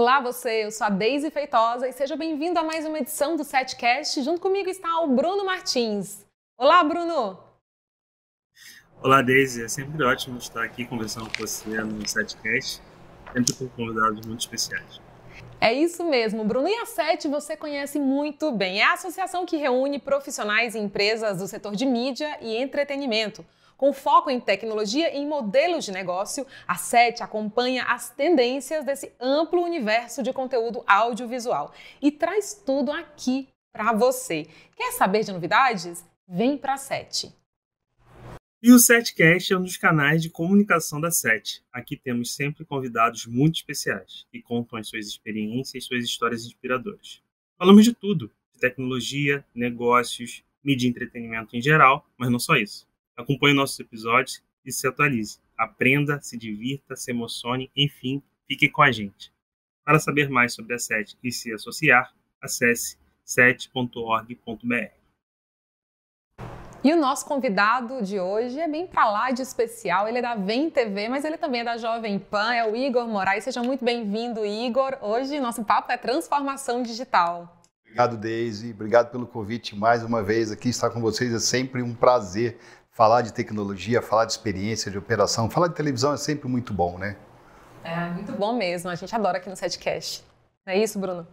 Olá você, eu sou a Deise Feitosa e seja bem-vindo a mais uma edição do SETcast. Junto comigo está o Bruno Martins. Olá, Bruno! Olá, Deise. É sempre ótimo estar aqui conversando com você no SETcast, sempre com convidados muito especiais. É isso mesmo, Bruno. E a SET você conhece muito bem. É a associação que reúne profissionais e empresas do setor de mídia e entretenimento. Com foco em tecnologia e em modelos de negócio, a SET acompanha as tendências desse amplo universo de conteúdo audiovisual e traz tudo aqui para você. Quer saber de novidades? Vem para a SET. E o SETcast é um dos canais de comunicação da SET. Aqui temos sempre convidados muito especiais, que contam as suas experiências e suas histórias inspiradoras. Falamos de tudo, de tecnologia, negócios, mídia e entretenimento em geral, mas não só isso. Acompanhe nossos episódios e se atualize. Aprenda, se divirta, se emocione, enfim, fique com a gente. Para saber mais sobre a SET e se associar, acesse set.org.br. E o nosso convidado de hoje é bem pra lá de especial. Ele é da Vem TV, mas ele também é da Jovem Pan, é o Igor Moraes. Seja muito bem-vindo, Igor. Hoje nosso papo é transformação digital. Obrigado, Deise. Obrigado pelo convite mais uma vez aqui estar com vocês. É sempre um prazer falar de tecnologia, falar de experiência, de operação. Falar de televisão é sempre muito bom, né? É, muito bom mesmo. A gente adora aqui no SETcast. Não é isso, Bruno?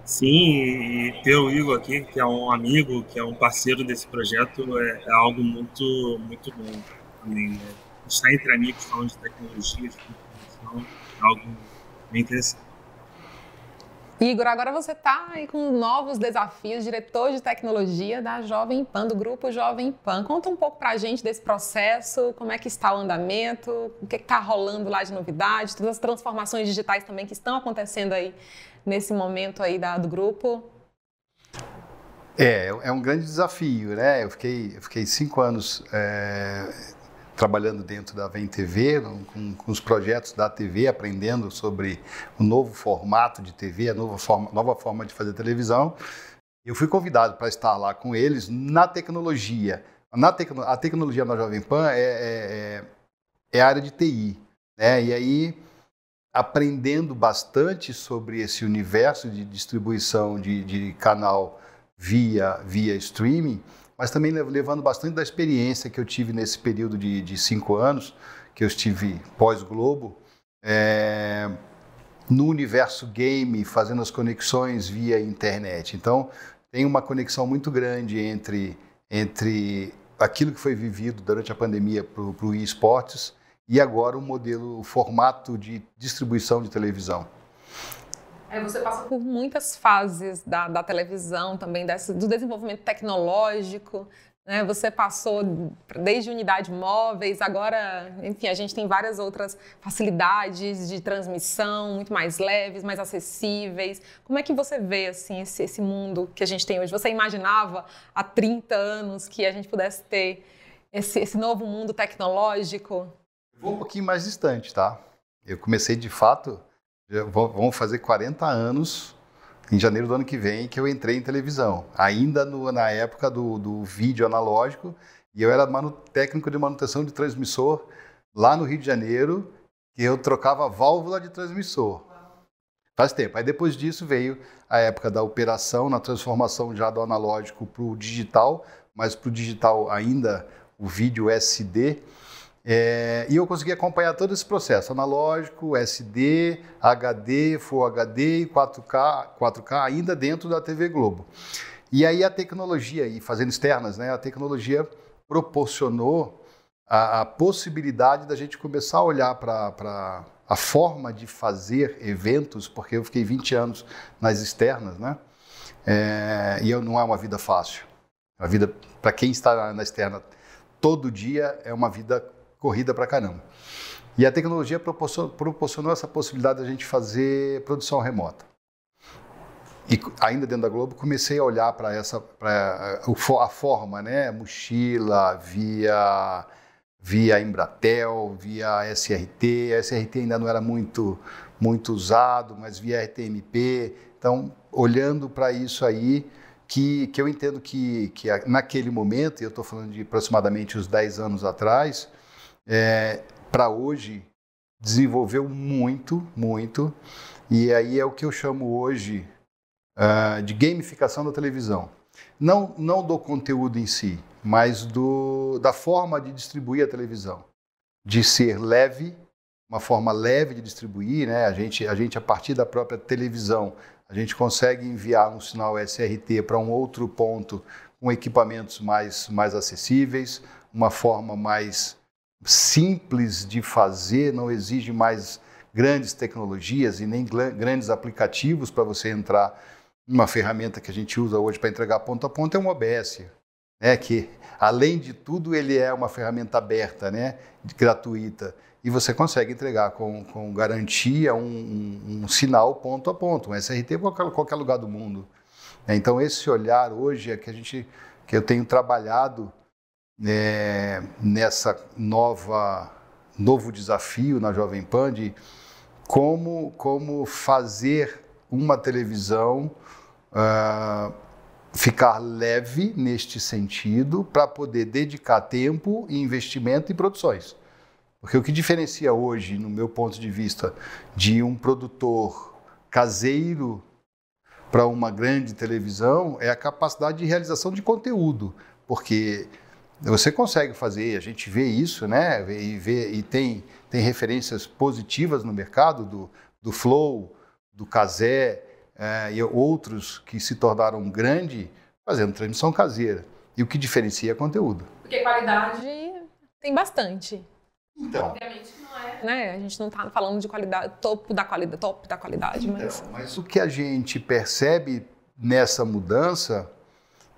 Sim, e ter o Igor aqui, que é um amigo, que é um parceiro desse projeto, é algo muito bom também, né? Estar entre amigos falando de tecnologia, de informação, é algo bem interessante. Igor, agora você está aí com novos desafios, diretor de tecnologia da Jovem Pan, do grupo Jovem Pan. Conta um pouco para a gente desse processo, como é que está o andamento, o que está rolando lá de novidade, todas as transformações digitais também que estão acontecendo aí nesse momento aí do grupo. É um grande desafio, né? Eu fiquei 5 anos trabalhando dentro da Vem TV, com os projetos da TV, aprendendo sobre o novo formato de TV, a nova forma de fazer televisão. Eu fui convidado para estar lá com eles na tecnologia. A tecnologia na Jovem Pan é a área de TI, né? E aí, aprendendo bastante sobre esse universo de distribuição de canal via streaming, mas também levando bastante da experiência que eu tive nesse período de 5 anos, que eu estive pós-Globo, no universo game, fazendo as conexões via internet. Então, tem uma conexão muito grande entre aquilo que foi vivido durante a pandemia para o eSports e agora o formato de distribuição de televisão. Você passa por muitas fases da televisão também, do desenvolvimento tecnológico, né? Você passou desde unidades móveis, agora, enfim, a gente tem várias outras facilidades de transmissão, muito mais leves, mais acessíveis. Como é que você vê assim, esse mundo que a gente tem hoje? Você imaginava há 30 anos que a gente pudesse ter esse novo mundo tecnológico? Vou um pouquinho mais distante, tá? Eu comecei, de fato, vão fazer 40 anos em janeiro do ano que vem que eu entrei em televisão. Ainda na época do vídeo analógico, e eu era técnico de manutenção de transmissor lá no Rio de Janeiro, que eu trocava a válvula de transmissor. Faz tempo. Aí depois disso veio a época da operação, na transformação já do analógico para o digital, mas para o digital ainda o vídeo SD. E eu consegui acompanhar todo esse processo, analógico, SD, HD, Full HD e 4K ainda dentro da TV Globo. E aí a tecnologia, e fazendo externas, né, a tecnologia proporcionou a possibilidade da gente começar a olhar para a forma de fazer eventos, porque eu fiquei 20 anos nas externas, né, e não é uma vida fácil. A vida, para quem está na externa todo dia, é uma vida corrida pra caramba. E a tecnologia proporcionou essa possibilidade de a gente fazer produção remota. E ainda dentro da Globo, comecei a olhar para a forma, né? Mochila, via Embratel, via SRT. A SRT ainda não era muito usado, mas via RTMP. Então, olhando para isso aí, que eu entendo que naquele momento, e eu estou falando de aproximadamente uns 10 anos atrás, para hoje, desenvolveu muito, muito, e aí é o que eu chamo hoje de gamificação da televisão. Não do conteúdo em si, mas da forma de distribuir a televisão. De ser leve, uma forma leve de distribuir, né? A gente, a partir da própria televisão, a gente consegue enviar um sinal SRT para um outro ponto com equipamentos mais acessíveis, uma forma mais simples de fazer, não exige mais grandes tecnologias e nem grandes aplicativos para você entrar. Uma ferramenta que a gente usa hoje para entregar ponto a ponto é um OBS, né? Que, além de tudo, ele é uma ferramenta aberta, né? Gratuita, e você consegue entregar com garantia um sinal ponto a ponto, um SRT para qualquer lugar do mundo. Então, esse olhar hoje é que eu tenho trabalhado nessa novo desafio na Jovem Pan de como fazer uma televisão ficar leve neste sentido para poder dedicar tempo e investimento em produções. Porque o que diferencia hoje, no meu ponto de vista, de um produtor caseiro para uma grande televisão é a capacidade de realização de conteúdo. Porque você consegue fazer, a gente vê isso, né? E tem referências positivas no mercado do Flow, do Cazé, e outros que se tornaram grande fazendo transmissão caseira. E o que diferencia é conteúdo. Porque qualidade tem bastante. Então, obviamente não é. Né? A gente não está falando de qualidade, top da qualidade. Então, mas o que a gente percebe nessa mudança,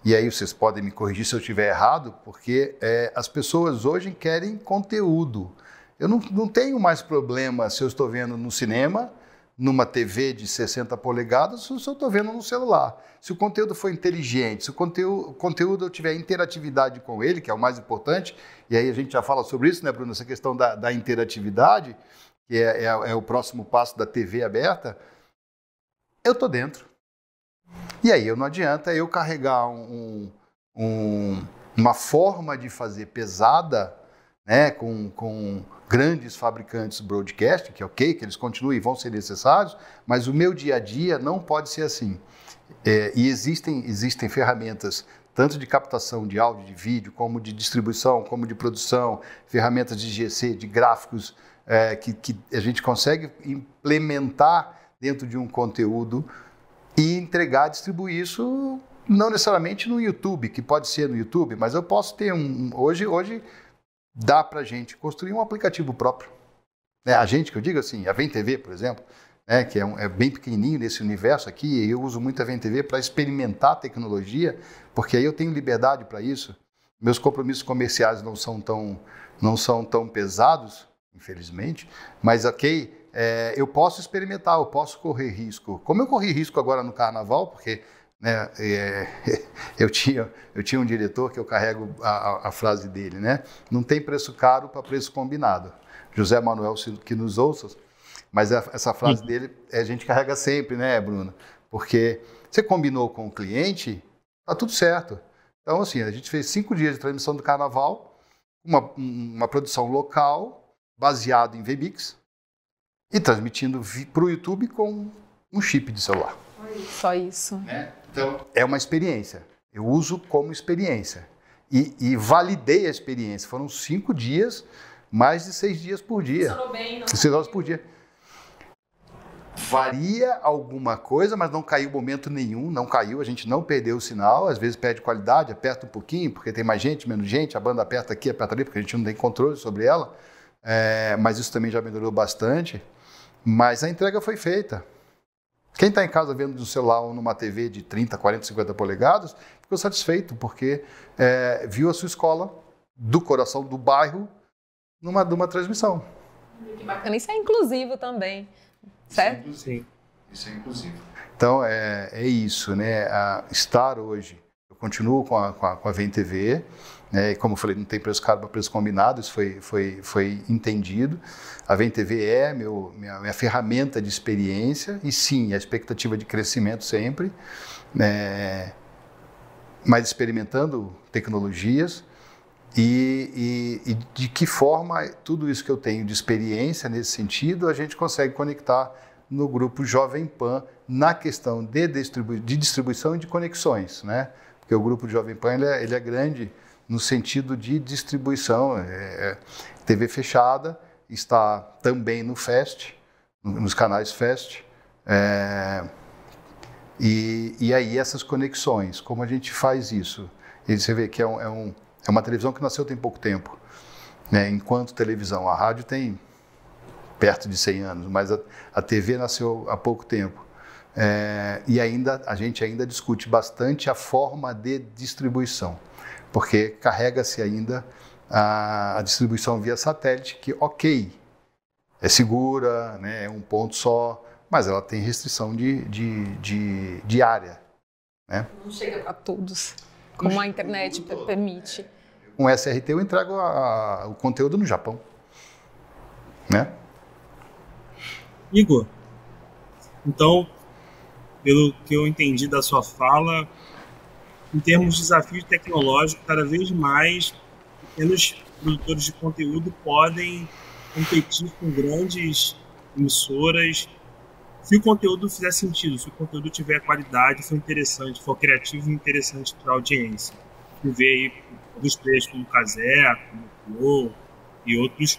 e aí vocês podem me corrigir se eu estiver errado, porque as pessoas hoje querem conteúdo. Eu não tenho mais problema se eu estou vendo no cinema, numa TV de 60 polegadas, ou se eu estou vendo no celular. Se o conteúdo for inteligente, se o conteúdo eu tiver interatividade com ele, que é o mais importante, e aí a gente já fala sobre isso, né, Bruno? Essa questão da interatividade, que é o próximo passo da TV aberta, eu estou dentro. E aí não adianta eu carregar uma forma de fazer pesada, né, com grandes fabricantes broadcast, que é ok, que eles continuem e vão ser necessários, mas o meu dia a dia não pode ser assim. E existem ferramentas, tanto de captação de áudio, de vídeo, como de distribuição, como de produção, ferramentas de GC, de gráficos, que a gente consegue implementar dentro de um conteúdo e entregar, distribuir isso, não necessariamente no YouTube, que pode ser no YouTube, mas eu posso ter hoje dá para a gente construir um aplicativo próprio. A gente, que eu digo assim, a VemTV, por exemplo, que é bem pequenininho nesse universo aqui, eu uso muito a VemTV para experimentar a tecnologia, porque aí eu tenho liberdade para isso. Meus compromissos comerciais não são tão pesados, infelizmente, mas ok, eu posso experimentar, eu posso correr risco. Como eu corri risco agora no Carnaval, porque né, eu tinha um diretor que eu carrego a frase dele, né? Não tem preço caro para preço combinado. José Manuel, que nos ouça, mas essa frase dele a gente carrega sempre, né, Bruno? Porque você combinou com o cliente, tá tudo certo. Então, assim, a gente fez 5 dias de transmissão do Carnaval, uma produção local, baseado em VMix, e transmitindo para o YouTube com um chip de celular. Só isso. Né? Então, é uma experiência. Eu uso como experiência. E validei a experiência. Foram 5 dias, mais de 6 dias por dia. Funcionou bem, não? 6 horas por dia. Varia alguma coisa, mas não caiu momento nenhum. Não caiu, a gente não perdeu o sinal. Às vezes perde qualidade, aperta um pouquinho, porque tem mais gente, menos gente. A banda aperta aqui, aperta ali, porque a gente não tem controle sobre ela. Mas isso também já melhorou bastante. Mas a entrega foi feita. Quem está em casa vendo no celular ou numa TV de 30, 40, 50 polegadas, ficou satisfeito, porque viu a sua escola do coração do bairro numa transmissão. Que bacana. Isso é inclusivo também, certo? Sim. Isso é inclusivo. Então, é isso, né? Estar hoje, eu continuo com a VemTV, né? E como eu falei, não tem preço caro para preço combinado, isso foi entendido. A VemTV é minha ferramenta de experiência e sim, a expectativa de crescimento sempre, mas experimentando tecnologias E de que forma tudo isso que eu tenho de experiência nesse sentido a gente consegue conectar no grupo Jovem Pan na questão de distribuição e de conexões, né? Porque o grupo Jovem Pan ele é grande no sentido de distribuição. TV fechada está também no FAST, nos canais FAST. E aí essas conexões, como a gente faz isso? E você vê que é uma televisão que nasceu tem pouco tempo, né? Enquanto televisão, a rádio tem perto de 100 anos, mas a TV nasceu há pouco tempo. E a gente ainda discute bastante a forma de distribuição, porque carrega-se ainda a distribuição via satélite, que ok, é segura, né? É um ponto só, mas ela tem restrição de área, né? Não chega para todos, como a internet permite. Com SRT eu entrego o conteúdo no Japão, né? Igor, então, pelo que eu entendi da sua fala, em termos de desafio tecnológico, cada vez mais pequenos produtores de conteúdo podem competir com grandes emissoras. Se o conteúdo fizer sentido, se o conteúdo tiver qualidade, for interessante, for criativo e interessante para a audiência. Você vê aí alguns players como o Cazé, como o Flow e outros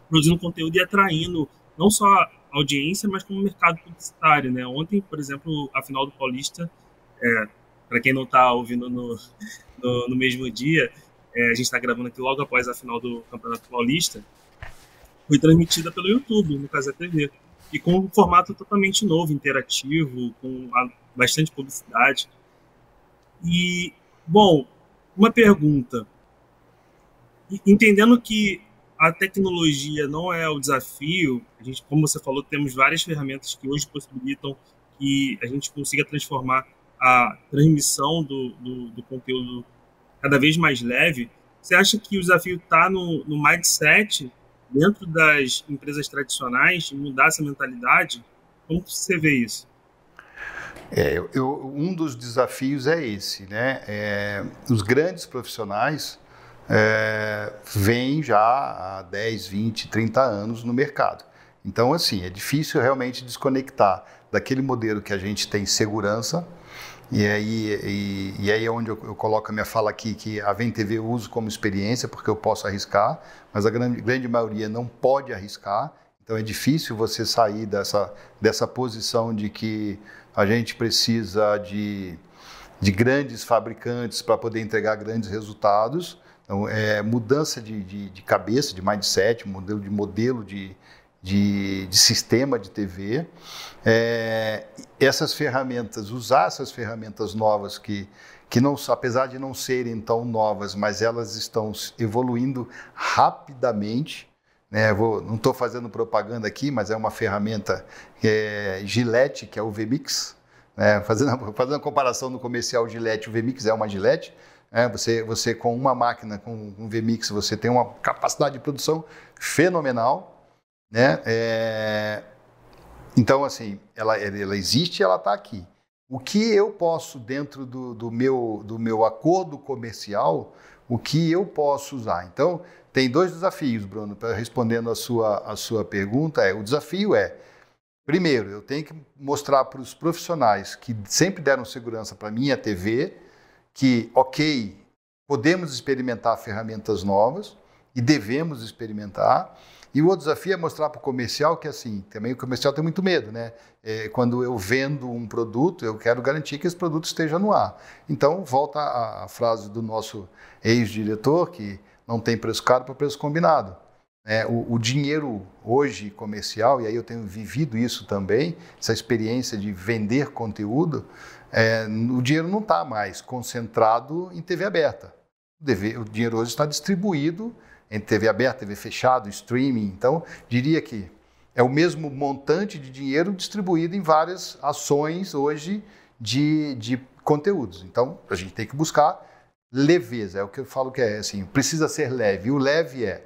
produzindo conteúdo e atraindo não só a audiência, mas como mercado publicitário, né? Ontem, por exemplo, a final do Paulista, para quem não está ouvindo no mesmo dia, a gente está gravando aqui logo após a final do Campeonato Paulista, foi transmitida pelo YouTube, no Cazé TV, e com um formato totalmente novo, interativo, com bastante publicidade. E, bom, uma pergunta. Entendendo que a tecnologia não é o desafio, a gente, como você falou, temos várias ferramentas que hoje possibilitam que a gente consiga transformar a transmissão do conteúdo cada vez mais leve. Você acha que o desafio está no mindset dentro das empresas tradicionais, de mudar essa mentalidade? Como você vê isso? Um dos desafios é esse, né? Os grandes profissionais vêm já há 10, 20, 30 anos no mercado. Então, assim, é difícil realmente desconectar daquele modelo que a gente tem segurança. E aí é onde eu coloco a minha fala aqui, que a Vem TV eu uso como experiência, porque eu posso arriscar, mas a grande maioria não pode arriscar. Então é difícil você sair dessa posição de que a gente precisa de grandes fabricantes para poder entregar grandes resultados. Então, mudança de cabeça, de mindset, modelo de sistema de TV. Essas ferramentas, usar essas ferramentas novas que não, apesar de não serem tão novas, mas elas estão evoluindo rapidamente. Não estou fazendo propaganda aqui, mas é uma ferramenta Gillette, que é o VMix. Fazendo a comparação no comercial Gillette, o VMix é uma Gillette. Você com uma máquina, com um VMix, você tem uma capacidade de produção fenomenal, né? Então, assim, ela existe e ela está aqui. O que eu posso, dentro do meu acordo comercial, o que eu posso usar? Então, tem dois desafios, Bruno, respondendo a sua pergunta. O desafio primeiro, eu tenho que mostrar para os profissionais que sempre deram segurança para a minha TV, que, ok, podemos experimentar ferramentas novas e devemos experimentar. E o outro desafio é mostrar para o comercial que, assim, também o comercial tem muito medo, né? Quando eu vendo um produto, eu quero garantir que esse produto esteja no ar. Então, volta a frase do nosso ex-diretor, que não tem preço caro para preço combinado. O dinheiro hoje comercial, e aí eu tenho vivido isso também, essa experiência de vender conteúdo, o dinheiro não está mais concentrado em TV aberta. O dinheiro hoje está distribuído entre TV aberta, TV fechada, streaming. Então, diria que é o mesmo montante de dinheiro distribuído em várias ações hoje de conteúdos. Então, a gente tem que buscar leveza. É o que eu falo que assim, precisa ser leve. E o leve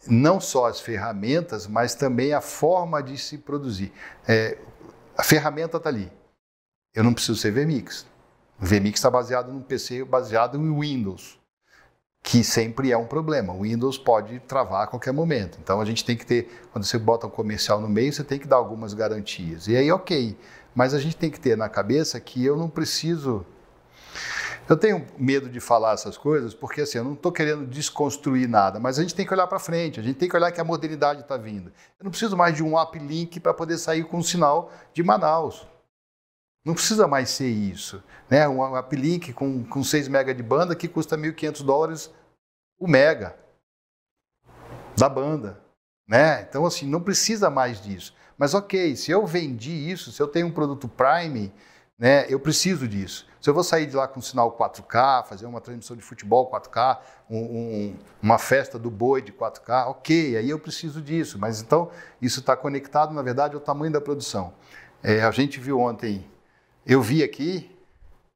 não só as ferramentas, mas também a forma de se produzir. A ferramenta está ali. Eu não preciso ser VMix. O VMix está baseado num PC baseado em Windows. que sempre é um problema. O Windows pode travar a qualquer momento. Então a gente tem que ter, quando você bota um comercial no meio, você tem que dar algumas garantias. E aí, ok. Mas a gente tem que ter na cabeça que eu não preciso... Eu tenho medo de falar essas coisas, porque assim, eu não estou querendo desconstruir nada, mas a gente tem que olhar para frente, a gente tem que olhar que a modernidade está vindo. Eu não preciso mais de um uplink para poder sair com um sinal de Manaus. Não precisa mais ser isso, né? Um uplink com 6 MB de banda que custa $1.500 o mega da banda, né? Então, assim, não precisa mais disso. Mas, ok, se eu vendi isso, se eu tenho um produto Prime, né, eu preciso disso. Se eu vou sair de lá com sinal 4K, fazer uma transmissão de futebol 4K, uma festa do boi de 4K, ok, aí eu preciso disso. Mas, então, isso está conectado, na verdade, ao tamanho da produção. A gente viu ontem... Eu vi aqui,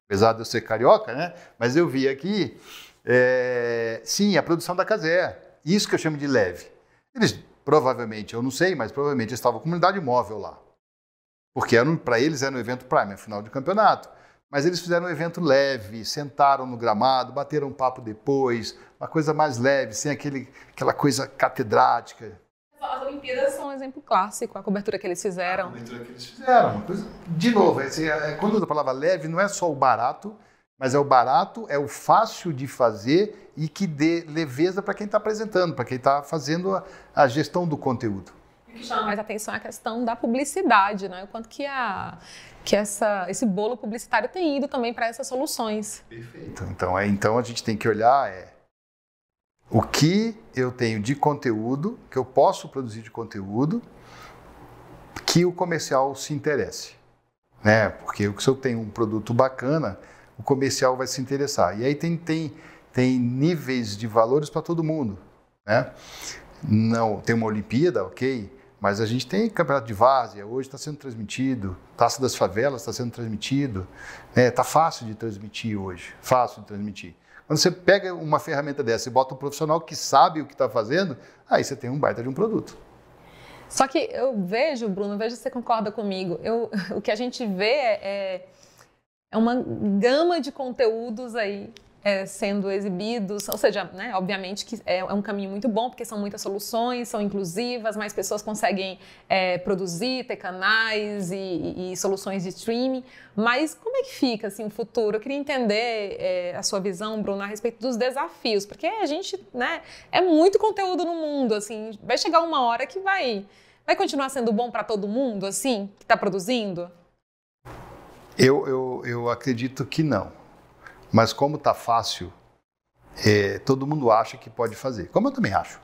apesar de eu ser carioca, né? Mas eu vi aqui, sim, a produção da Casé. Isso que eu chamo de leve. Eles, provavelmente, eu não sei, mas provavelmente estavam com comunidade móvel lá. Porque para eles era um evento Prime, final de campeonato. Mas eles fizeram um evento leve, sentaram no gramado, bateram um papo depois, uma coisa mais leve, sem aquela coisa catedrática. As Olimpíadas são um exemplo clássico, a cobertura que eles fizeram. A cobertura que eles fizeram, uma coisa... De novo, quando eu uso a palavra leve, não é só o barato, mas é o barato, é o fácil de fazer e que dê leveza para quem está apresentando, para quem está fazendo a gestão do conteúdo. O que chama mais atenção é a questão da publicidade, né? O quanto que esse bolo publicitário tem ido também para essas soluções. Perfeito. Então a gente tem que olhar o que eu tenho de conteúdo, que eu posso produzir de conteúdo, que o comercial se interesse, né? Porque se eu tenho um produto bacana, o comercial vai se interessar. E aí tem níveis de valores para todo mundo, né? Não tem uma Olimpíada, ok, mas a gente tem campeonato de várzea, hoje está sendo transmitido, Taça das Favelas está sendo transmitido, está fácil de transmitir hoje, fácil de transmitir. Quando você pega uma ferramenta dessa e bota um profissional que sabe o que está fazendo, aí você tem um baita de um produto. Só que eu vejo, Bruno, vejo se você concorda comigo, o que a gente vê é uma gama de conteúdos aí sendo exibidos, ou seja, né, obviamente que é um caminho muito bom, porque são muitas soluções, são inclusivas, mais pessoas conseguem produzir, ter canais e soluções de streaming, mas como é que fica assim, o futuro? Eu queria entender a sua visão, Bruno, a respeito dos desafios, porque a gente, né, é muito conteúdo no mundo, assim, vai chegar uma hora que vai continuar sendo bom para todo mundo, assim, que está produzindo? Eu acredito que não. Mas como está fácil, todo mundo acha que pode fazer. Como eu também acho.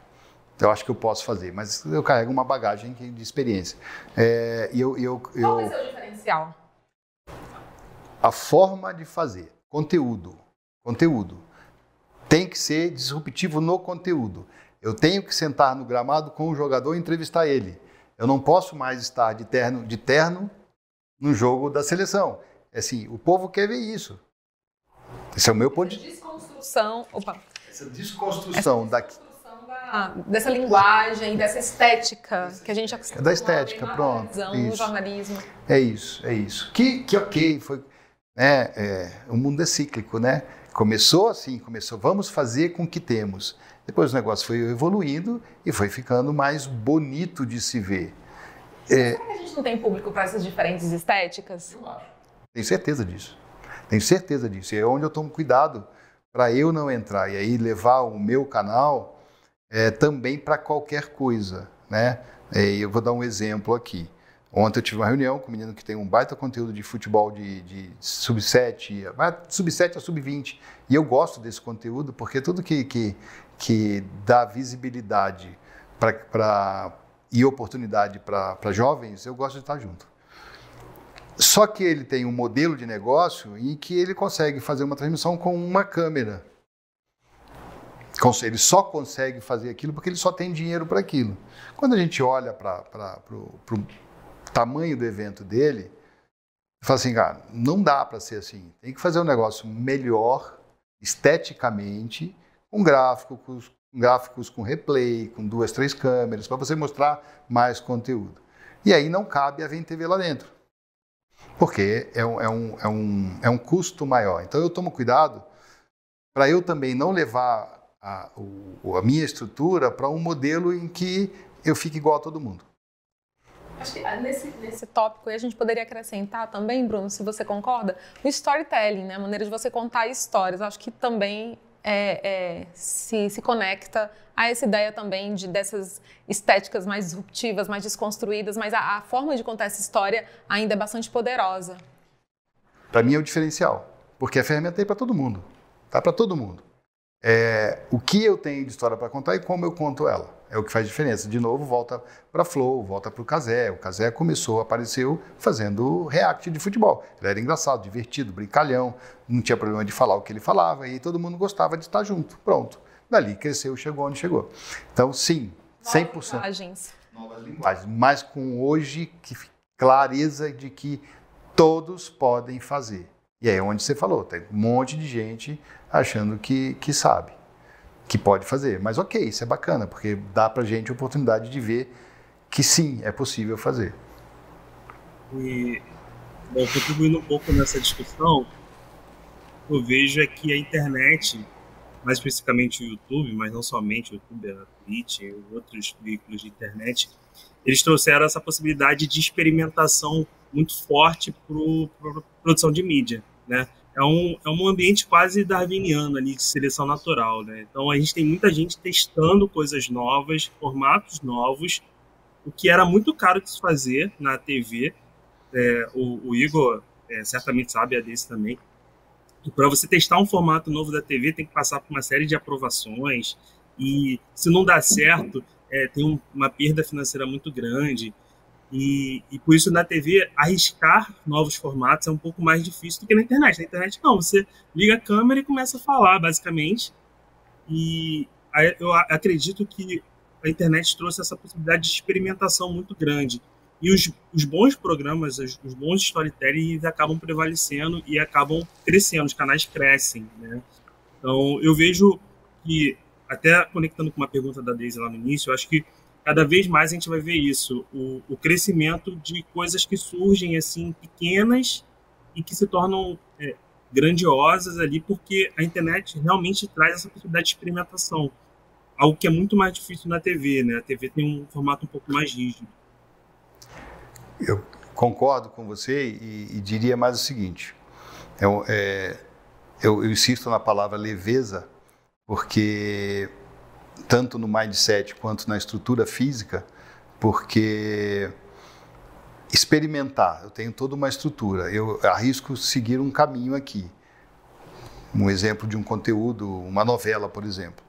Eu acho que eu posso fazer, mas eu carrego uma bagagem de experiência. Qual vai ser o diferencial? A forma de fazer. Conteúdo. Tem que ser disruptivo no conteúdo. Eu tenho que sentar no gramado com o jogador e entrevistar ele. Eu não posso mais estar de terno no jogo da seleção. Assim, o povo quer ver isso. Esse é o meu ponto de vista. Essa desconstrução dessa linguagem, dessa estética que a gente já da estética, pronto. No jornalismo. É isso. Que ok, foi, né? O mundo é cíclico, né? Começou, vamos fazer com o que temos. Depois o negócio foi evoluindo e foi ficando mais bonito de se ver. Será que a gente não tem público para essas diferentes estéticas? Eu acho. Tenho certeza disso. E é onde eu tomo cuidado para eu não entrar e aí levar o meu canal também para qualquer coisa, né? Eu vou dar um exemplo aqui. Ontem eu tive uma reunião com um menino que tem um baita conteúdo de futebol de sub-7, sub-7 a sub-20. E eu gosto desse conteúdo porque tudo que dá visibilidade e oportunidade para jovens, eu gosto de estar junto. Só que ele tem um modelo de negócio em que ele consegue fazer uma transmissão com uma câmera. Ele só consegue fazer aquilo porque ele só tem dinheiro para aquilo. Quando a gente olha para o tamanho do evento dele, fala assim, cara, não dá para ser assim. Tem que fazer um negócio melhor, esteticamente, com gráficos com replay, com 2, 3 câmeras, para você mostrar mais conteúdo. E aí não cabe a VTV lá dentro. Porque é um custo maior. Então eu tomo cuidado para eu também não levar a minha estrutura para um modelo em que eu fique igual a todo mundo. Acho que nesse tópico a gente poderia acrescentar também, Bruno, se você concorda, o storytelling, né? A maneira de você contar histórias. Acho que também se conecta a essa ideia também dessas estéticas mais disruptivas, mais desconstruídas, mas a forma de contar essa história ainda é bastante poderosa. Para mim é o diferencial, porque a ferramenta tem para todo mundo, tá? Para todo mundo. O que eu tenho de história para contar e como eu conto ela. É o que faz diferença. De novo, volta para a Flow, volta para o Cazé. O Cazé apareceu fazendo react de futebol. Ele era engraçado, divertido, brincalhão, não tinha problema de falar o que ele falava e todo mundo gostava de estar junto. Pronto. Dali cresceu, chegou onde chegou. Então, sim, 100%. Novas linguagens. Mas com hoje, clareza de que todos podem fazer. E aí é onde você falou, tem um monte de gente achando que sabe, que pode fazer. Mas ok, isso é bacana, porque dá pra gente a oportunidade de ver que sim, é possível fazer. E, bom, contribuindo um pouco nessa discussão, eu vejo que a internet, mais especificamente o YouTube, mas não somente o YouTube, a Twitch e outros veículos de internet, eles trouxeram essa possibilidade de experimentação muito forte para produção de mídia, né? É um ambiente quase darwiniano ali, de seleção natural, né? Então a gente tem muita gente testando coisas novas, formatos novos, o que era muito caro de se fazer na TV. O Igor certamente sabe desse também. E para você testar um formato novo da TV, tem que passar por uma série de aprovações, e se não dá certo, tem uma perda financeira muito grande. E por isso na TV arriscar novos formatos é um pouco mais difícil do que na internet. Na internet não, você liga a câmera e começa a falar basicamente, e eu acredito que a internet trouxe essa possibilidade de experimentação muito grande, e os bons programas, os bons storytelling acabam prevalecendo e acabam crescendo, os canais crescem, né? Então eu vejo que, até conectando com uma pergunta da Daisy lá no início, eu acho que cada vez mais a gente vai ver isso, o crescimento de coisas que surgem assim, pequenas e que se tornam grandiosas ali, porque a internet realmente traz essa possibilidade de experimentação, algo que é muito mais difícil na TV, né? A TV tem um formato um pouco mais rígido. Eu concordo com você e diria mais o seguinte, eu insisto na palavra leveza, porque tanto no mindset quanto na estrutura física, porque experimentar, eu tenho toda uma estrutura, eu arrisco seguir um caminho aqui, um exemplo de um conteúdo, uma novela, por exemplo,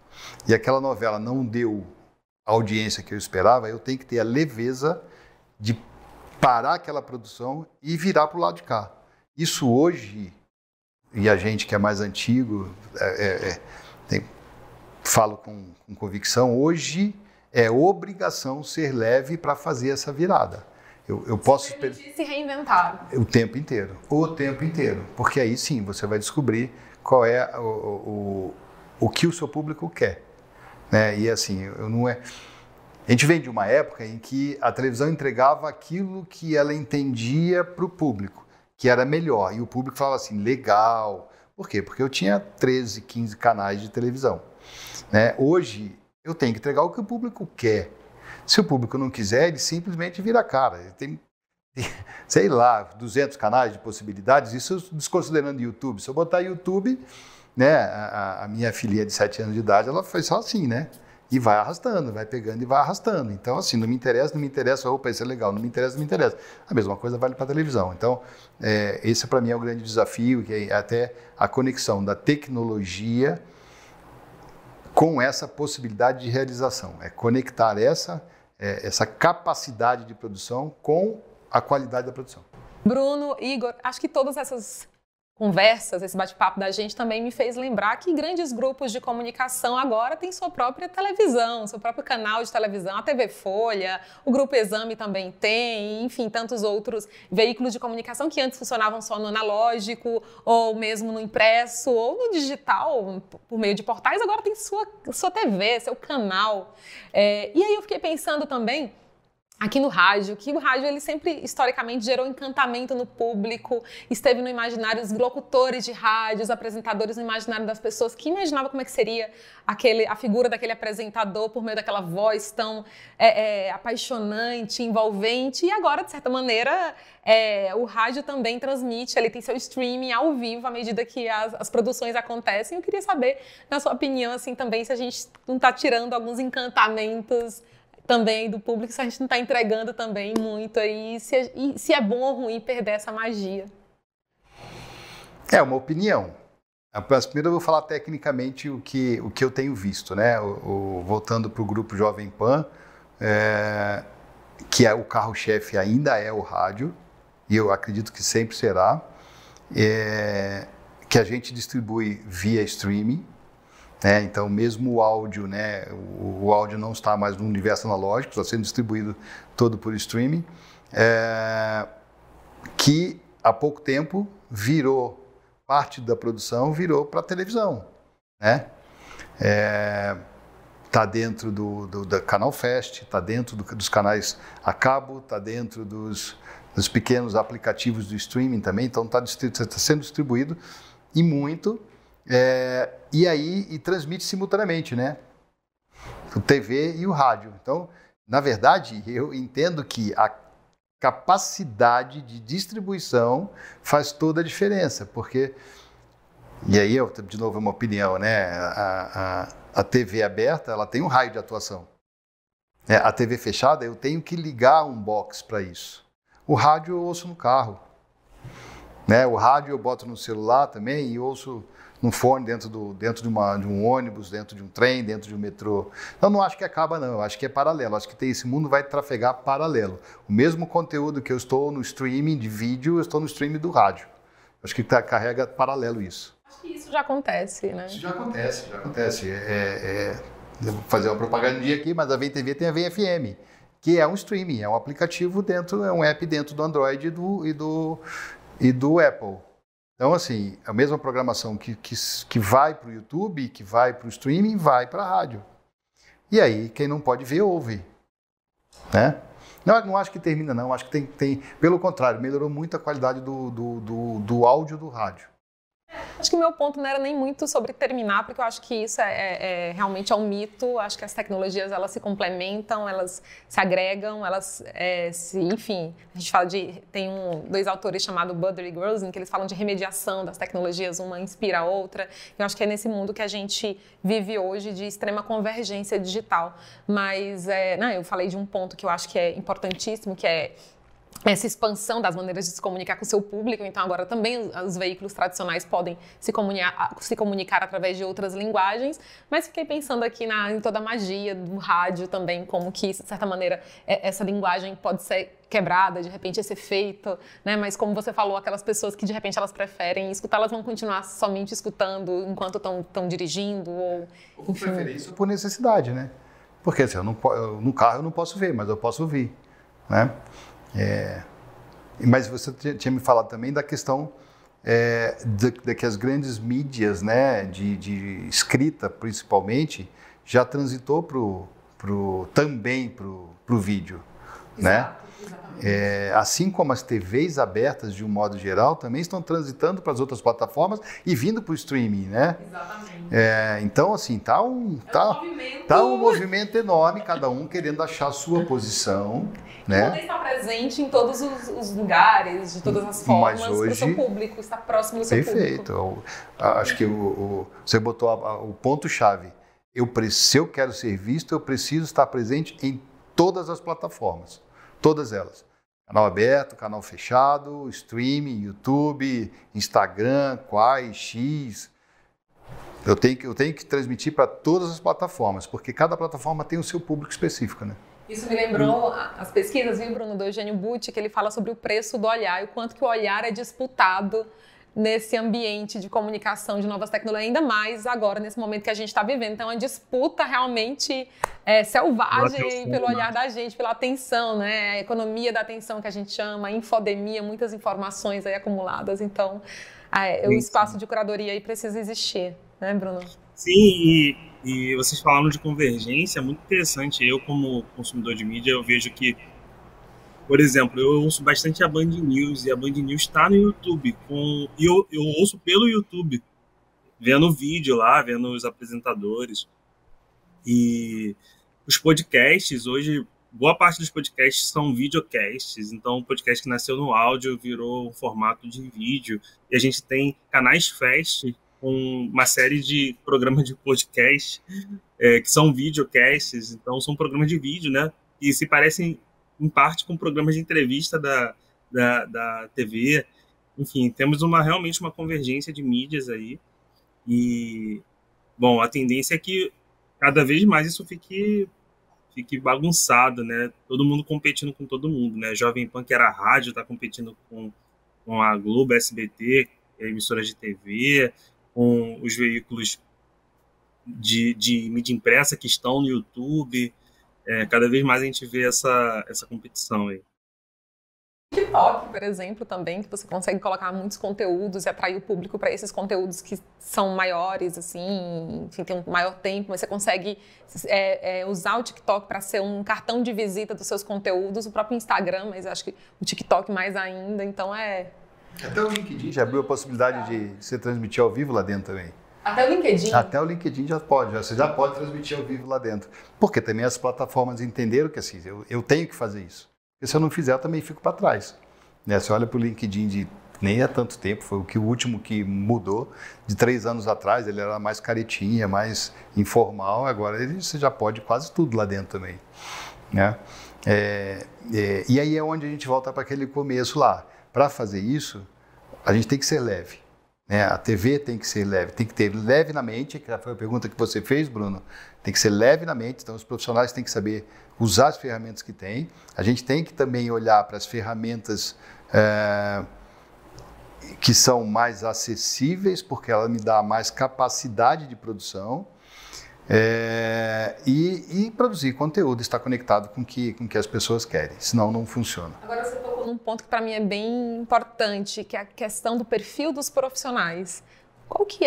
e aquela novela não deu a audiência que eu esperava, eu tenho que ter a leveza de parar aquela produção e virar para o lado de cá. Isso hoje, e a gente que é mais antigo, falo com convicção, hoje é obrigação ser leve para fazer essa virada. Eu posso se reinventar o tempo inteiro, porque aí sim você vai descobrir qual é o que o seu público quer, né? E assim, a gente vem de uma época em que a televisão entregava aquilo que ela entendia para o público, que era melhor, e o público falava assim, legal. Por quê? Porque eu tinha 13, 15 canais de televisão. Né? Hoje, eu tenho que entregar o que o público quer. Se o público não quiser, ele simplesmente vira a cara. Ele tem, sei lá, 200 canais de possibilidades, isso desconsiderando YouTube. Se eu botar YouTube, né, a minha filha de 7 anos de idade, ela foi só assim, né? E vai arrastando, vai pegando e vai arrastando. Então, assim, não me interessa, opa, isso é legal, não me interessa. A mesma coisa vale para a televisão. Então, esse para mim é o grande desafio, que é até a conexão da tecnologia com essa possibilidade de realização. É conectar essa capacidade de produção com a qualidade da produção. Bruno, Igor, acho que todas essas conversas, esse bate-papo da gente também me fez lembrar que grandes grupos de comunicação agora têm sua própria televisão, seu próprio canal de televisão, a TV Folha, o Grupo Exame também tem, enfim, tantos outros veículos de comunicação que antes funcionavam só no analógico, ou mesmo no impresso, ou no digital, por meio de portais, agora tem sua TV, seu canal. E aí eu fiquei pensando também aqui no rádio, que o rádio ele sempre historicamente gerou encantamento no público, esteve no imaginário dos locutores de rádio, os apresentadores no imaginário das pessoas que imaginavam como é que seria a figura daquele apresentador por meio daquela voz tão apaixonante, envolvente, e agora, de certa maneira, o rádio também transmite, ele tem seu streaming ao vivo à medida que as produções acontecem. Eu queria saber, na sua opinião, assim, também, se a gente não está tirando alguns encantamentos também do público, se a gente não está entregando também muito aí, se é bom ou ruim perder essa magia. É uma opinião. Primeiro eu vou falar tecnicamente o que eu tenho visto, né? Voltando para o grupo Jovem Pan, que o carro-chefe ainda é o rádio, e eu acredito que sempre será, que a gente distribui via streaming. Então, mesmo o áudio, né, o áudio não está mais no universo analógico, está sendo distribuído todo por streaming, que há pouco tempo parte da produção virou para a televisão. Está dentro do Canal Fast, está dentro dos canais a cabo, está dentro dos pequenos aplicativos do streaming também, então está sendo distribuído e muito. E transmite simultaneamente, né? O TV e o rádio. Então, na verdade, eu entendo que a capacidade de distribuição faz toda a diferença, porque, e aí de novo é uma opinião, né? A TV aberta, ela tem um raio de atuação. A TV fechada, eu tenho que ligar um box para isso. O rádio eu ouço no carro. O rádio eu boto no celular também e ouço num fone dentro de um ônibus, dentro de um trem, dentro de um metrô. Então, não acho que acaba, não. Eu acho que é paralelo. Acho que esse mundo vai trafegar paralelo. O mesmo conteúdo que eu estou no streaming de vídeo, eu estou no streaming do rádio. Acho que carrega paralelo isso. Acho que isso já acontece, né? Isso já acontece. Eu vou fazer uma propagandinha aqui, mas a VTV tem a VFM, que é um streaming, é um aplicativo é um app dentro do Android e do Apple. Então, assim, a mesma programação que vai para o YouTube, que vai para o streaming, vai para a rádio. E aí, quem não pode ver, ouve. Né? Não acho que termina, não. Acho que tem pelo contrário, melhorou muito a qualidade do áudio do rádio. Acho que o meu ponto não era nem muito sobre terminar, porque eu acho que isso realmente é um mito. Acho que as tecnologias, elas se complementam, elas se agregam, enfim, a gente fala tem dois autores chamados Budder e Grosin, que eles falam de remediação das tecnologias, uma inspira a outra. Eu acho que é nesse mundo que a gente vive hoje de extrema convergência digital. Mas eu falei de um ponto que eu acho que é importantíssimo, que é essa expansão das maneiras de se comunicar com o seu público. Então, agora também os veículos tradicionais podem se comunicar através de outras linguagens, mas fiquei pensando aqui em toda a magia do rádio também, como que, de certa maneira, essa linguagem pode ser quebrada, de repente esse efeito, né? Mas como você falou, aquelas pessoas que de repente elas preferem escutar, elas vão continuar somente escutando enquanto estão dirigindo ou enfim. Preferência por necessidade, né? Porque assim, no carro eu não posso ver, mas eu posso ouvir, né? Mas você tinha me falado também da questão de que as grandes mídias, né, de escrita principalmente, já transitou também para o vídeo. Exato, né? Assim como as TVs abertas, de um modo geral, também estão transitando para as outras plataformas e vindo para o streaming, né? Exatamente. Então, assim, tá um movimento enorme, cada um querendo achar a sua posição, né? Poder estar presente em todos os lugares, de todas as formas, para o seu público, estar próximo do seu público. Perfeito. Acho que você botou o ponto-chave. Se eu quero ser visto, eu preciso estar presente em todas as plataformas. Todas elas. Canal aberto, canal fechado, streaming, YouTube, Instagram, Quai, X. Eu tenho que transmitir para todas as plataformas, porque cada plataforma tem o seu público específico, né? Isso me lembrou as pesquisas, viu, Bruno, do Eugênio Butti, que ele fala sobre o preço do olhar e o quanto que o olhar é disputado nesse ambiente de comunicação de novas tecnologias, ainda mais agora, nesse momento que a gente está vivendo. Então, é uma disputa realmente selvagem pelo olhar da gente, pela atenção, né? A economia da atenção que a gente chama, a infodemia, muitas informações aí acumuladas. Então, o espaço de curadoria aí precisa existir, né, Bruno? Sim, e vocês falaram de convergência, é muito interessante. Eu, como consumidor de mídia, eu vejo que Por exemplo, eu ouço bastante a Band News, e a Band News está no YouTube. E eu ouço pelo YouTube, vendo o vídeo lá, vendo os apresentadores. E os podcasts, hoje, boa parte dos podcasts são videocasts. Então, o podcast que nasceu no áudio virou um formato de vídeo. E a gente tem canais Fast com uma série de programas de podcast que são videocasts. Então, são programas de vídeo, né? E se parecem, em parte, com programas de entrevista da TV. Enfim, temos realmente uma convergência de mídias aí. E, bom, a tendência é que cada vez mais isso fique bagunçado, né? Todo mundo competindo com todo mundo, né? Jovem Pan, que era rádio, está competindo com a Globo, SBT, emissoras de TV, com os veículos de mídia impressa que estão no YouTube. Cada vez mais a gente vê essa competição aí. TikTok, por exemplo, também, que você consegue colocar muitos conteúdos e atrair o público para esses conteúdos que são maiores, assim, enfim, tem um maior tempo, mas você consegue usar o TikTok para ser um cartão de visita dos seus conteúdos, o próprio Instagram, mas acho que o TikTok mais ainda, então Até o LinkedIn já abriu a possibilidade de você transmitir ao vivo lá dentro também. Até o LinkedIn? Até o LinkedIn você já pode transmitir ao vivo lá dentro. Porque também as plataformas entenderam que assim, eu tenho que fazer isso. Porque se eu não fizer, eu também fico para trás. Né? Você olha para o LinkedIn de nem há tanto tempo, foi o último que mudou. De 3 anos atrás, ele era mais caretinha, mais informal. Agora você já pode quase tudo lá dentro também. Né? E aí é onde a gente volta para aquele começo lá. Para fazer isso, a gente tem que ser leve. Né? A TV tem que ser leve, tem que ter leve na mente, que foi a pergunta que você fez, Bruno. Tem que ser leve na mente, então os profissionais têm que saber usar as ferramentas que tem. A gente tem que também olhar para as ferramentas que são mais acessíveis, porque ela me dá mais capacidade de produção e produzir conteúdo, estar conectado com o que as pessoas querem, senão não funciona. Agora você tocou num ponto que para mim é bem importante, que é a questão do perfil dos profissionais. Qual que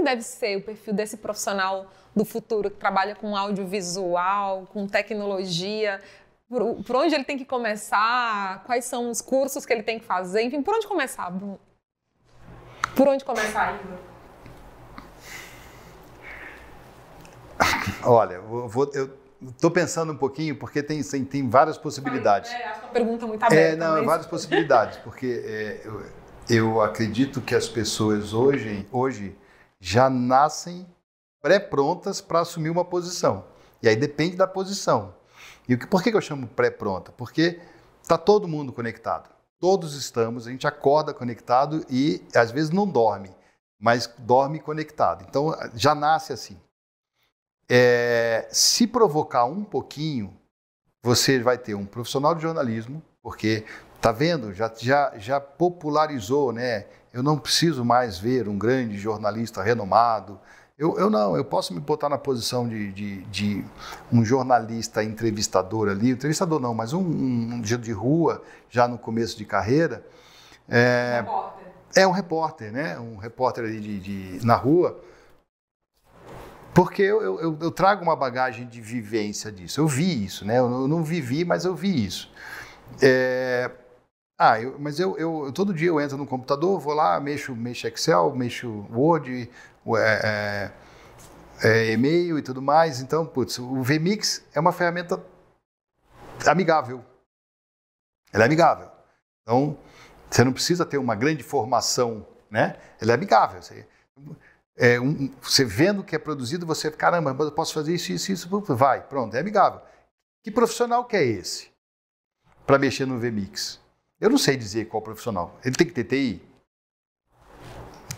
deve ser o perfil desse profissional do futuro que trabalha com audiovisual, com tecnologia? Por onde ele tem que começar? Quais são os cursos que ele tem que fazer? Enfim, por onde começar, Bruno? Por onde começar, Igor? Olha, eu estou pensando um pouquinho porque tem várias possibilidades. Acho que é uma pergunta muito aberta. Várias possibilidades, porque eu acredito que as pessoas hoje já nascem pré-prontas para assumir uma posição. E aí depende da posição. E por que eu chamo pré-pronta? Porque está todo mundo conectado. Todos estamos, a gente acorda conectado e às vezes não dorme, mas dorme conectado. Então já nasce assim. Se provocar um pouquinho, você vai ter um profissional de jornalismo, porque, tá vendo, já popularizou, né? Eu não preciso mais ver um grande jornalista renomado. Eu posso me botar na posição de um jornalista entrevistador ali, entrevistador não, mas um de rua, já no começo de carreira. Um repórter, né? Um repórter ali na rua. Porque eu trago uma bagagem de vivência disso. Eu vi isso, né? Eu não vivi, mas eu vi isso. Mas todo dia eu entro no computador, vou lá, mexo Excel, mexo Word, e-mail e tudo mais. Então, o VMix é uma ferramenta amigável. Ela é amigável. Então, você não precisa ter uma grande formação, né? Ela é amigável. Você vendo o que é produzido, você, caramba, mas eu posso fazer isso, vai, pronto, é amigável. Que profissional que é esse para mexer no VMix? Eu não sei dizer qual profissional. Ele tem que ter TI?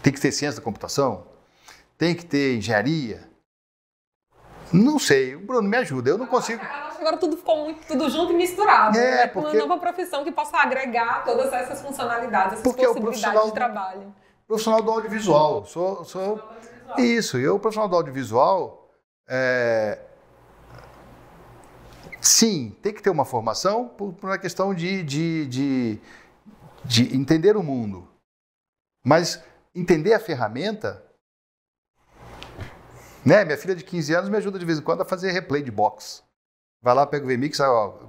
Tem que ter ciência da computação? Tem que ter engenharia? Não sei, o Bruno me ajuda, eu não consigo. Agora tudo ficou tudo junto e misturado. Porque... Uma nova profissão que possa agregar todas essas funcionalidades, essas possibilidades de trabalho. Profissional do audiovisual. Isso, eu, profissional do audiovisual, sim, tem que ter uma formação por uma questão de entender o mundo. Mas entender a ferramenta, né? Minha filha de 15 anos me ajuda de vez em quando a fazer replay de box. vai lá, pega o VMix,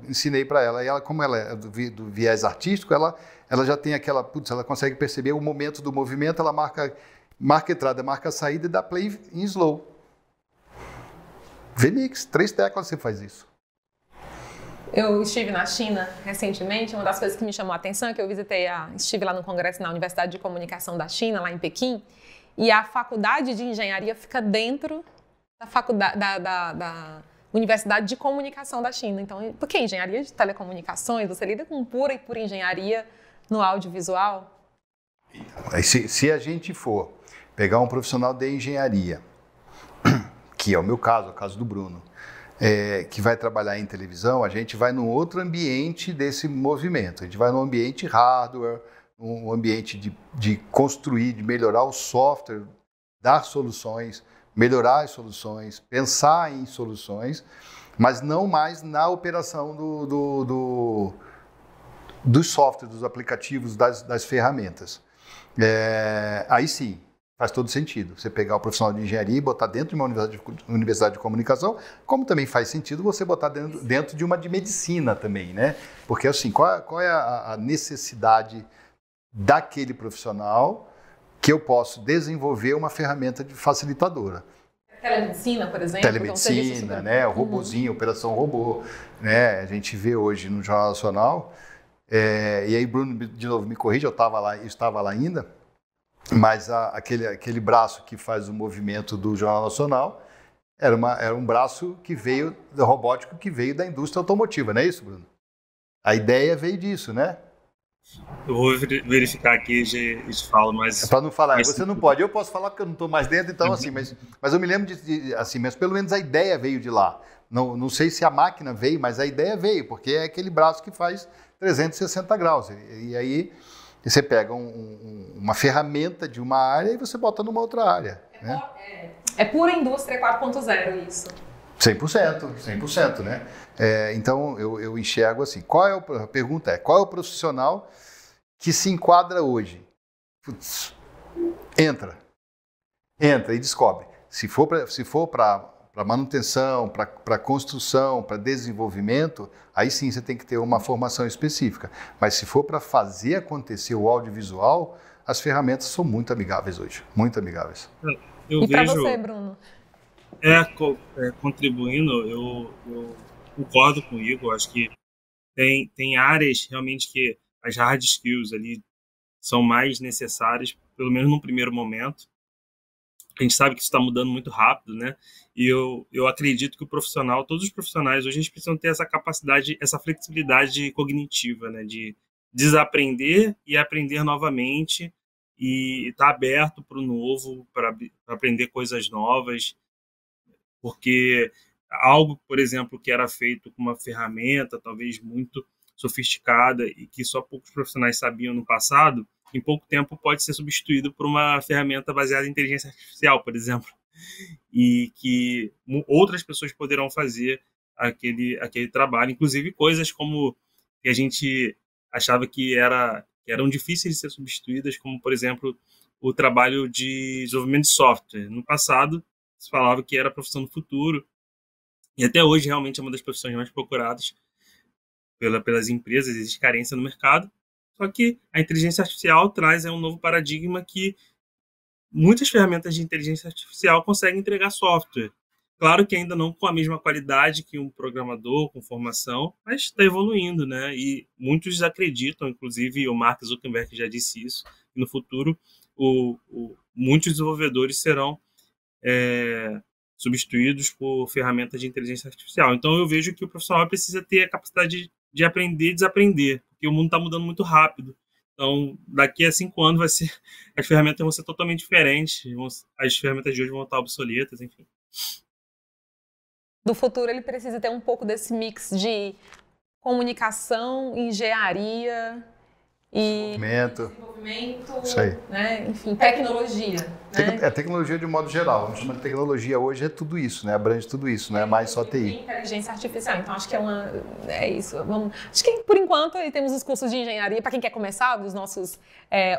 ensinei para ela. E ela, como ela é do viés artístico, ela já tem aquela, ela consegue perceber o momento do movimento, ela marca entrada, marca saída e dá play em slow. VMix, 3 teclas você faz isso. Eu estive na China recentemente, uma das coisas que me chamou a atenção é que eu estive lá no congresso na Universidade de Comunicação da China, lá em Pequim, e a faculdade de engenharia fica dentro da Universidade de Comunicação da China. Então, por que engenharia de telecomunicações? Você lida com pura engenharia no audiovisual? Se a gente for pegar um profissional de engenharia, que é o meu caso, o caso do Bruno, que vai trabalhar em televisão, a gente vai num outro ambiente desse movimento. A gente vai num ambiente hardware, um ambiente de construir, de melhorar o software, dar soluções, melhorar as soluções, pensar em soluções, mas não mais na operação dos softwares, dos aplicativos, das ferramentas. Aí sim, faz todo sentido você pegar o profissional de engenharia e botar dentro de uma universidade de comunicação, como também faz sentido você botar dentro de uma de medicina também, né? Porque assim, qual é a necessidade daquele profissional que eu posso desenvolver uma ferramenta facilitadora? Telemedicina, por exemplo. Telemedicina, né? O robozinho, operação robô, né? A gente vê hoje no Jornal Nacional, e aí Bruno, de novo, me corrige, eu estava lá ainda, mas aquele braço que faz o movimento do Jornal Nacional era um braço que veio, robótico, que veio da indústria automotiva, não é isso, Bruno? A ideia veio disso, né? Eu vou verificar aqui e te falo, mas... Para não falar, você não pode. Eu posso falar porque eu não estou mais dentro, então assim, mas eu me lembro assim, mas pelo menos a ideia veio de lá. Não sei se a máquina veio, mas a ideia veio, porque é aquele braço que faz 360 graus. E aí você pega uma ferramenta de uma área e você bota numa outra área. É pura indústria 4.0 isso. 100%, né? Então, eu enxergo assim, a pergunta qual é o profissional que se enquadra hoje? Putz, entra e descobre. Se for para manutenção, para construção, para desenvolvimento, aí sim você tem que ter uma formação específica. Mas se for para fazer acontecer o audiovisual, as ferramentas são muito amigáveis hoje, muito amigáveis. E para você, Bruno? Contribuindo, eu concordo com o Igor. Acho que tem áreas realmente que as hard skills ali são mais necessárias, pelo menos no primeiro momento. A gente sabe que isso está mudando muito rápido, né? E eu acredito que todos os profissionais hoje, a gente precisa ter essa capacidade, essa flexibilidade cognitiva, né? De desaprender e aprender novamente e estar aberto para o novo, para aprender coisas novas. Porque algo, por exemplo, que era feito com uma ferramenta talvez muito sofisticada e que só poucos profissionais sabiam no passado, em pouco tempo pode ser substituído por uma ferramenta baseada em inteligência artificial, por exemplo, e que outras pessoas poderão fazer aquele trabalho, inclusive coisas como que a gente achava que eram difíceis de ser substituídas, como, por exemplo, o trabalho de desenvolvimento de software. No passado, se falava que era a profissão do futuro, e até hoje realmente é uma das profissões mais procuradas pelas empresas, existe carência no mercado, só que a inteligência artificial traz um novo paradigma que muitas ferramentas de inteligência artificial conseguem entregar software. Claro que ainda não com a mesma qualidade que um programador com formação, mas está evoluindo, né? E muitos acreditam, inclusive o Mark Zuckerberg já disse isso, que no futuro muitos desenvolvedores serão substituídos por ferramentas de inteligência artificial. Então eu vejo que o profissional precisa ter a capacidade de aprender e desaprender, porque o mundo está mudando muito rápido. Então, daqui a 5 anos as ferramentas vão ser totalmente diferentes, as ferramentas de hoje vão estar obsoletas, enfim. Do futuro ele precisa ter um pouco desse mix de comunicação, engenharia e desenvolvimento, isso aí. Né? Enfim, tecnologia. Né? Tecnologia de um modo geral. A gente chama de tecnologia hoje é tudo isso, né? Abrange tudo isso, não é mais só TI. Inteligência artificial. Então, acho que é isso. Acho que, por enquanto, temos os cursos de engenharia, para quem quer começar, dos nossos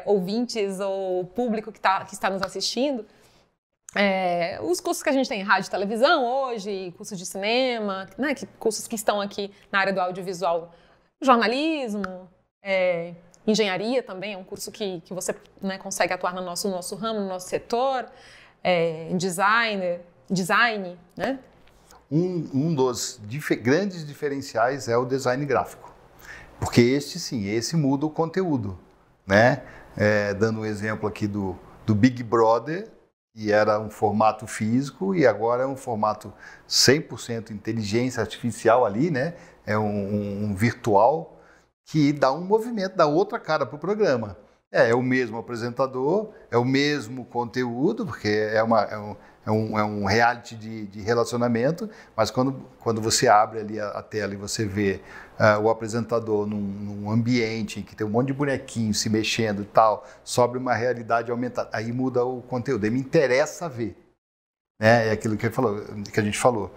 ouvintes ou público que está nos assistindo. Os cursos que a gente tem em rádio e televisão hoje, cursos de cinema, né, cursos que estão aqui na área do audiovisual, jornalismo, engenharia também é um curso que você, né, consegue atuar no nosso ramo, no nosso setor, design, né? Um dos grandes diferenciais é o design gráfico, porque esse muda o conteúdo, né? Dando um exemplo aqui do Big Brother, que era um formato físico e agora é um formato 100% inteligência artificial ali, né? É um virtual que dá um movimento, dá outra cara para o programa. É o mesmo apresentador, é o mesmo conteúdo, porque é um reality de relacionamento, mas quando você abre ali a tela e você vê o apresentador num ambiente em que tem um monte de bonequinho se mexendo e tal, sobre uma realidade aumentada, aí muda o conteúdo, aí me interessa ver. É aquilo que a gente falou.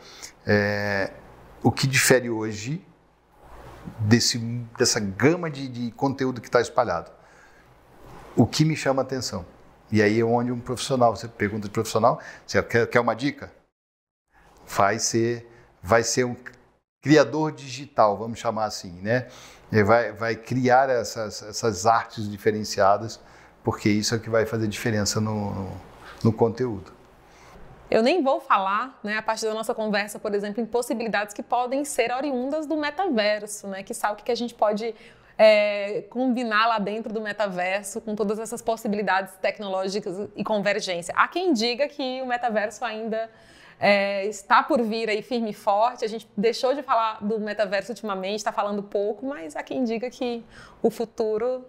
O que difere hoje dessa gama de conteúdo que está espalhado? O que me chama a atenção? E aí é onde um profissional, você pergunta de profissional, você quer uma dica? Vai ser um criador digital, vamos chamar assim, né? Ele vai criar essas artes diferenciadas, porque isso é o que vai fazer diferença no conteúdo. Eu nem vou falar, né, a partir da nossa conversa, por exemplo, em possibilidades que podem ser oriundas do metaverso, né? Que sabe o que a gente pode combinar lá dentro do metaverso com todas essas possibilidades tecnológicas e convergência. Há quem diga que o metaverso ainda está por vir aí firme e forte. A gente deixou de falar do metaverso ultimamente, está falando pouco, mas há quem diga que o futuro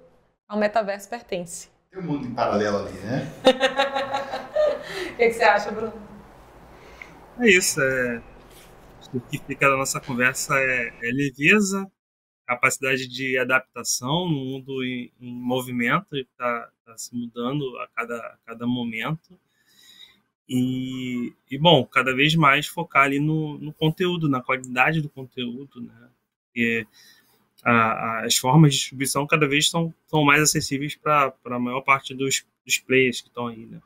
ao metaverso pertence. Tem um mundo em paralelo ali, né? O que você acha, Bruno? É isso. O que fica da nossa conversa é leveza, capacidade de adaptação no mundo em movimento, que está se mudando a cada momento. E, bom, cada vez mais focar ali no conteúdo, na qualidade do conteúdo, né? Porque as formas de distribuição cada vez são mais acessíveis para a maior parte dos players que estão aí, né?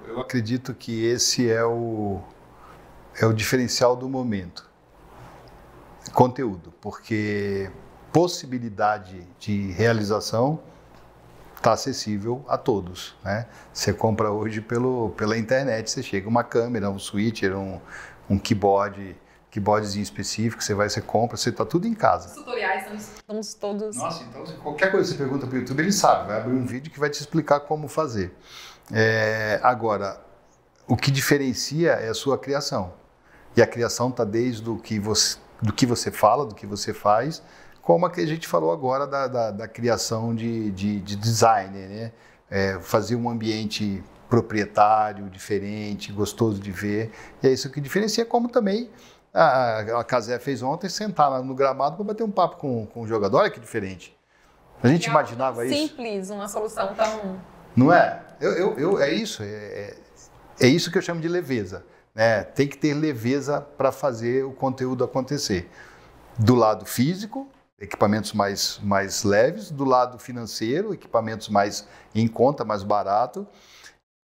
Eu acredito que esse é o diferencial do momento. Conteúdo, porque possibilidade de realização está acessível a todos, né? Você compra hoje pela internet, você chega uma câmera, um switcher, um keyboardzinho específico, você compra, você está tudo em casa. Os tutoriais estamos todos... Nossa, então qualquer coisa que você pergunta para o YouTube, ele sabe, vai abrir um vídeo que vai te explicar como fazer. Agora, o que diferencia é a sua criação. E a criação está desde do que você fala, do que você faz, como a que a gente falou agora da criação de design, né? Fazer um ambiente proprietário, diferente, gostoso de ver. E é isso que diferencia, como também a Cazé fez ontem, sentar no gramado para bater um papo com o jogador. Olha que diferente. A gente imaginava isso. Simples, uma solução tão... Não é? É isso que eu chamo de leveza. Né? Tem que ter leveza para fazer o conteúdo acontecer. Do lado físico, equipamentos mais leves, do lado financeiro, equipamentos mais em conta, mais barato,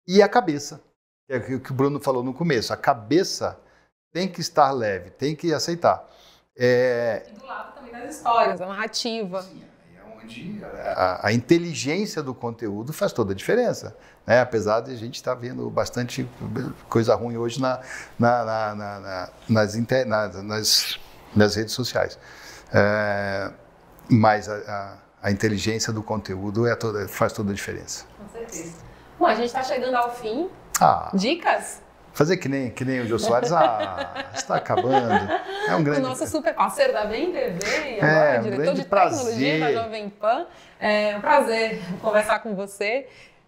e a cabeça, que é o que o Bruno falou no começo. A cabeça tem que estar leve, tem que aceitar. E do lado também das histórias, a narrativa. Sim, é onde a inteligência do conteúdo faz toda a diferença. Né? Apesar de a gente estar vendo bastante coisa ruim hoje nas redes sociais. Mas a inteligência do conteúdo faz toda a diferença. Com certeza. Bom, a gente está chegando ao fim. Dicas? Fazer que nem o Jô Soares, está acabando. É um grande... O nosso super parceiro da Bem TV e agora diretor de tecnologia da Jovem Pan. É um prazer conversar com você.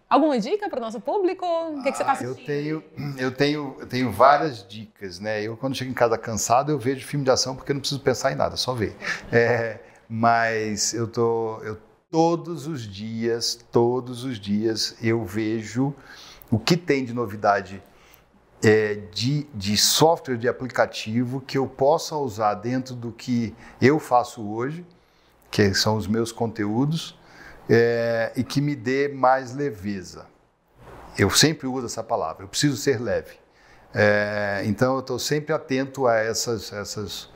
Alguma dica para o nosso público? O que você está assistindo? Eu tenho várias dicas, né? Eu, quando chego em casa cansado, eu vejo filme de ação porque eu não preciso pensar em nada, só ver. Mas todos os dias eu vejo o que tem de novidade de software, de aplicativo que eu possa usar dentro do que eu faço hoje, que são os meus conteúdos, e que me dê mais leveza. eu sempre uso essa palavra, eu preciso ser leve. Então, eu estou sempre atento a essas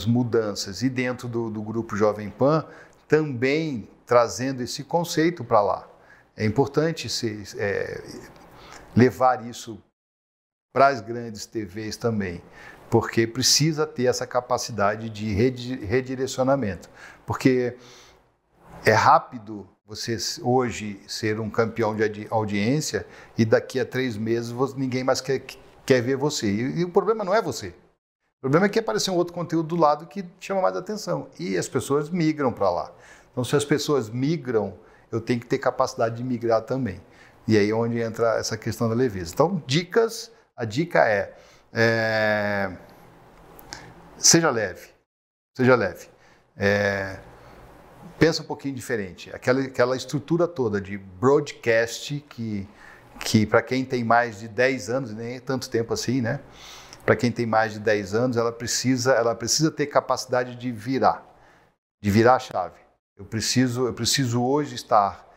mudanças. E dentro do Grupo Jovem Pan, também trazendo esse conceito para lá. É importante levar isso para as grandes TVs também, porque precisa ter essa capacidade de redirecionamento. Porque é rápido você hoje ser um campeão de audiência e daqui a 3 meses ninguém mais quer ver você. E o problema não é você. O problema é que apareceu um outro conteúdo do lado que chama mais atenção. E as pessoas migram para lá. Então, se as pessoas migram, eu tenho que ter capacidade de migrar também. E aí é onde entra essa questão da leveza. Então, a dica é seja leve. Seja leve. Pensa um pouquinho diferente. Aquela estrutura toda de broadcast que para quem tem mais de 10 anos, nem é tanto tempo assim, né? Para quem tem mais de 10 anos, ela precisa ter capacidade de virar a chave. Eu preciso hoje estar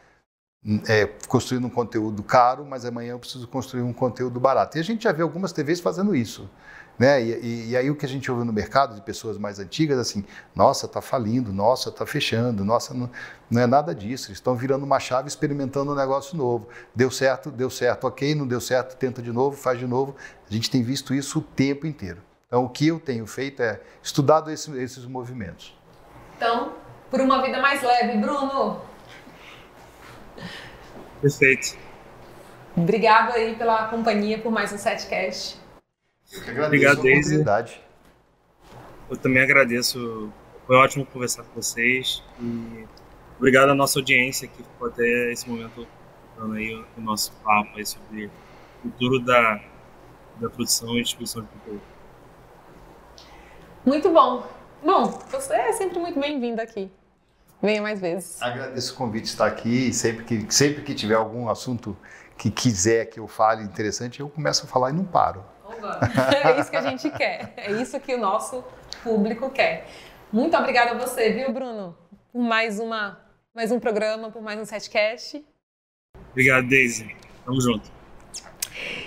construindo um conteúdo caro, mas amanhã eu preciso construir um conteúdo barato. E a gente já vê algumas TVs fazendo isso. Né? E aí o que a gente ouve no mercado de pessoas mais antigas, assim, nossa, está falindo, nossa, está fechando, nossa, não é nada disso. Eles estão virando uma chave, experimentando um negócio novo. Deu certo, ok, não deu certo, tenta de novo, faz de novo. A gente tem visto isso o tempo inteiro. Então, o que eu tenho feito é estudado esses movimentos. Então, por uma vida mais leve, Bruno. Perfeito. Obrigado aí pela companhia, por mais um SETcast. Eu que agradeço a oportunidade. Eu também agradeço. Foi ótimo conversar com vocês. E obrigado à nossa audiência que ficou até esse momento dando aí o nosso papo aí sobre o futuro da produção e distribuição de conteúdo. Muito bom. Bom, você é sempre muito bem-vindo aqui. Venha mais vezes. Agradeço o convite de estar aqui. Sempre que tiver algum assunto que quiser que eu fale interessante, eu começo a falar e não paro. É isso que a gente quer. É isso que o nosso público quer. Muito obrigada a você, viu, Bruno? Por mais um programa, por mais um SETcast. Obrigado, Daisy. Tamo junto.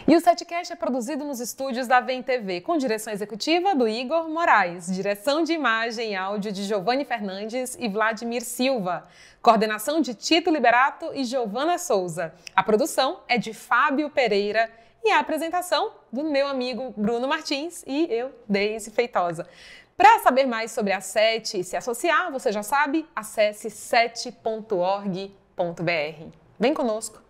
E o SETcast é produzido nos estúdios da VEM TV, com direção executiva do Igor Moraes, direção de imagem e áudio de Giovanni Fernandes e Vladimir Silva, coordenação de Tito Liberato e Giovana Souza. A produção é de Fábio Pereira e a apresentação do meu amigo Bruno Martins e eu, Daisy Feitosa. Para saber mais sobre a SET e se associar, você já sabe, acesse set.org.br. Vem conosco!